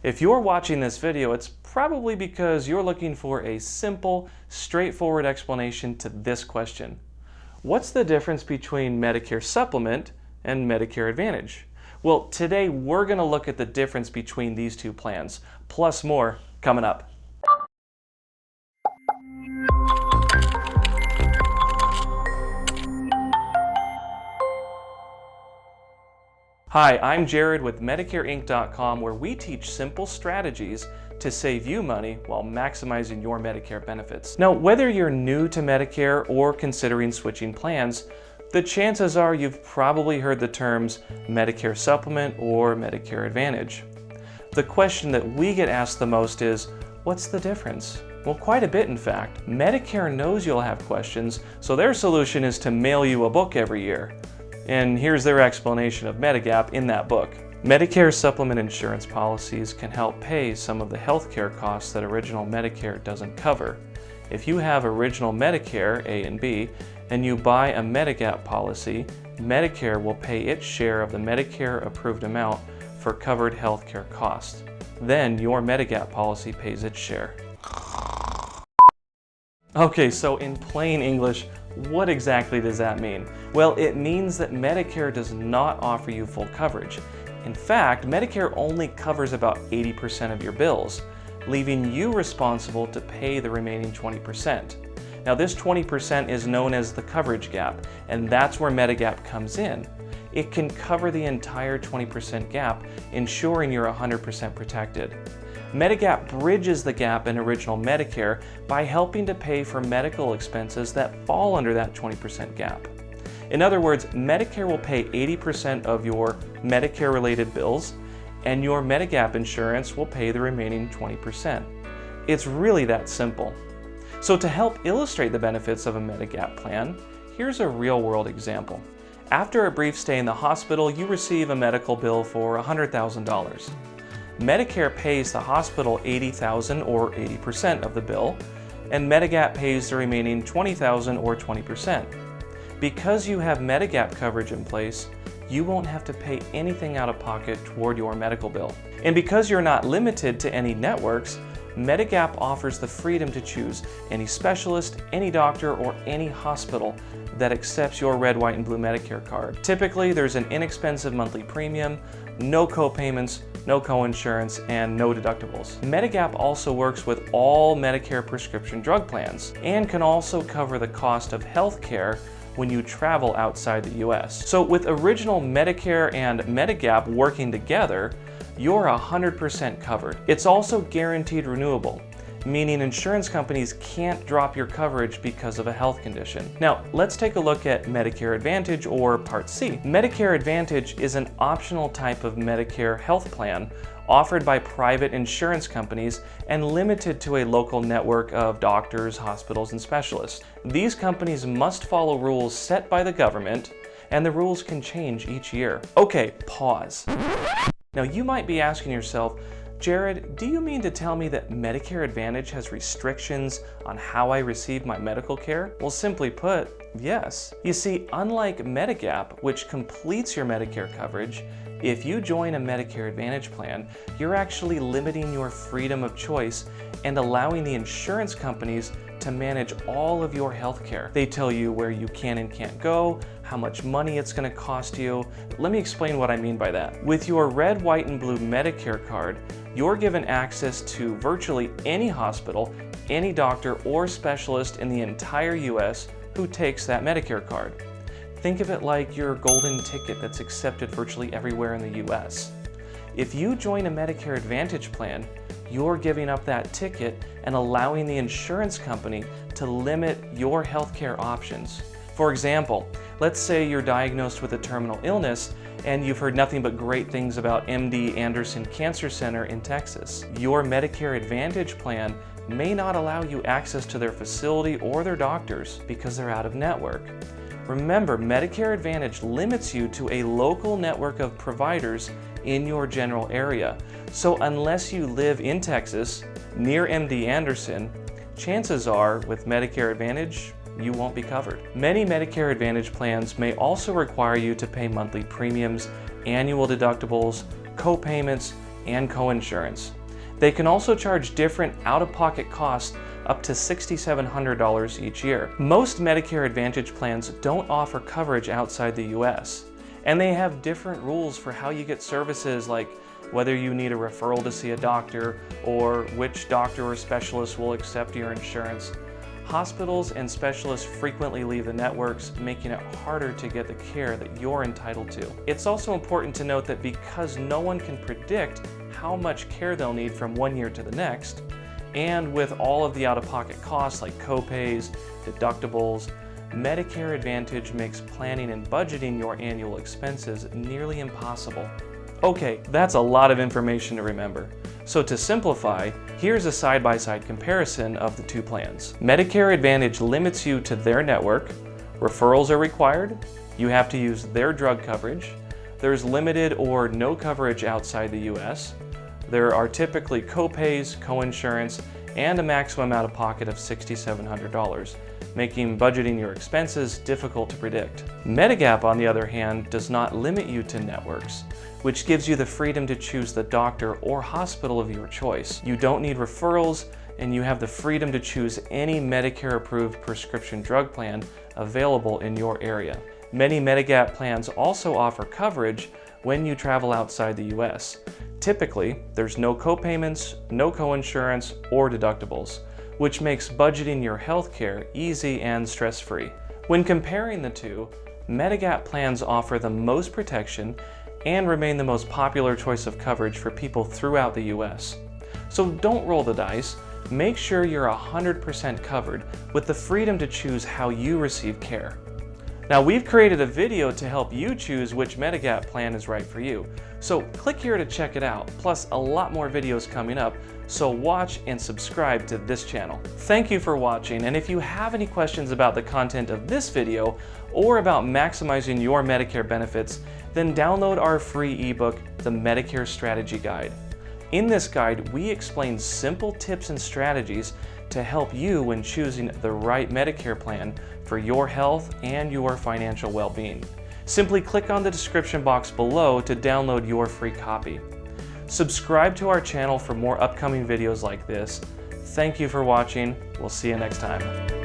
If you're watching this video, it's probably because you're looking for a simple, straightforward explanation to this question. What's the difference between Medicare Supplement and Medicare Advantage? Well, today we're going to look at the difference between these two plans, plus more coming up. Hi, I'm Jared with MedicareInc.com, where we teach simple strategies to save you money while maximizing your Medicare benefits. Now, whether you're new to Medicare or considering switching plans, the chances are you've probably heard the terms Medicare Supplement or Medicare Advantage. The question that we get asked the most is, what's the difference? Well, quite a bit in fact. Medicare knows you'll have questions, so their solution is to mail you a book every year. And here's their explanation of Medigap in that book. Medicare supplement insurance policies can help pay some of the healthcare costs that original Medicare doesn't cover. If you have original Medicare, A and B, and you buy a Medigap policy, Medicare will pay its share of the Medicare-approved amount for covered healthcare costs. Then your Medigap policy pays its share. Okay, so in plain English, what exactly does that mean? Well, it means that Medicare does not offer you full coverage. In fact, Medicare only covers about 80% of your bills, leaving you responsible to pay the remaining 20%. Now, this 20% is known as the coverage gap, and that's where Medigap comes in. It can cover the entire 20% gap, ensuring you're 100% protected. Medigap bridges the gap in original Medicare by helping to pay for medical expenses that fall under that 20% gap. In other words, Medicare will pay 80% of your Medicare-related bills, and your Medigap insurance will pay the remaining 20%. It's really that simple. So to help illustrate the benefits of a Medigap plan, here's a real-world example. After a brief stay in the hospital, you receive a medical bill for $100,000. Medicare pays the hospital $80,000 or 80% of the bill, and Medigap pays the remaining $20,000 or 20%. Because you have Medigap coverage in place, you won't have to pay anything out of pocket toward your medical bill. And because you're not limited to any networks, Medigap offers the freedom to choose any specialist, any doctor, or any hospital that accepts your red, white, and blue Medicare card. Typically, there's an inexpensive monthly premium, no co-payments, no co-insurance, and no deductibles. Medigap also works with all Medicare prescription drug plans and can also cover the cost of health care when you travel outside the US. So with original Medicare and Medigap working together, you're 100% covered. It's also guaranteed renewable, meaning insurance companies can't drop your coverage because of a health condition. Now, let's take a look at Medicare Advantage, or Part C. Medicare Advantage is an optional type of Medicare health plan offered by private insurance companies and limited to a local network of doctors, hospitals, and specialists. These companies must follow rules set by the government, and the rules can change each year. Okay, pause. Now, you might be asking yourself, Jared, do you mean to tell me that Medicare Advantage has restrictions on how I receive my medical care? Well, simply put, yes. You see, unlike Medigap, which completes your Medicare coverage, if you join a Medicare Advantage plan, you're actually limiting your freedom of choice and allowing the insurance companies to manage all of your health care. They tell you where you can and can't go, how much money it's going to cost you. Let me explain what I mean by that. With your red, white, and blue Medicare card, you're given access to virtually any hospital, any doctor or specialist in the entire US who takes that Medicare card. Think of it like your golden ticket that's accepted virtually everywhere in the US. If you join a Medicare Advantage plan, you're giving up that ticket and allowing the insurance company to limit your healthcare options. For example, let's say you're diagnosed with a terminal illness and you've heard nothing but great things about MD Anderson Cancer Center in Texas. Your Medicare Advantage plan may not allow you access to their facility or their doctors because they're out of network. Remember, Medicare Advantage limits you to a local network of providers in your general area. So unless you live in Texas, near MD Anderson, chances are with Medicare Advantage, you won't be covered. Many Medicare Advantage plans may also require you to pay monthly premiums, annual deductibles, co-payments, and coinsurance. They can also charge different out-of-pocket costs up to $6,700 each year. Most Medicare Advantage plans don't offer coverage outside the US, and they have different rules for how you get services, like whether you need a referral to see a doctor or which doctor or specialist will accept your insurance. Hospitals and specialists frequently leave the networks, making it harder to get the care that you're entitled to. It's also important to note that because no one can predict how much care they'll need from one year to the next, and with all of the out-of-pocket costs like co-pays, deductibles, Medicare Advantage makes planning and budgeting your annual expenses nearly impossible. Okay, that's a lot of information to remember. So to simplify, here's a side-by-side comparison of the two plans. Medicare Advantage limits you to their network, referrals are required, you have to use their drug coverage, there's limited or no coverage outside the US, there are typically co-pays, coinsurance, and a maximum out-of-pocket of $6,700, making budgeting your expenses difficult to predict. Medigap, on the other hand, does not limit you to networks, which gives you the freedom to choose the doctor or hospital of your choice. You don't need referrals, and you have the freedom to choose any Medicare-approved prescription drug plan available in your area. Many Medigap plans also offer coverage when you travel outside the US. Typically, there's no co-payments, no coinsurance, or deductibles, which makes budgeting your healthcare easy and stress-free. When comparing the two, Medigap plans offer the most protection and remain the most popular choice of coverage for people throughout the US. So don't roll the dice. Make sure you're 100% covered with the freedom to choose how you receive care. Now, we've created a video to help you choose which Medigap plan is right for you. So click here to check it out, plus a lot more videos coming up, so watch and subscribe to this channel. Thank you for watching, and if you have any questions about the content of this video or about maximizing your Medicare benefits, then download our free ebook, The Medicare Strategy Guide. In this guide, we explain simple tips and strategies to help you when choosing the right Medicare plan for your health and your financial well-being. Simply click on the description box below to download your free copy. Subscribe to our channel for more upcoming videos like this. Thank you for watching. We'll see you next time.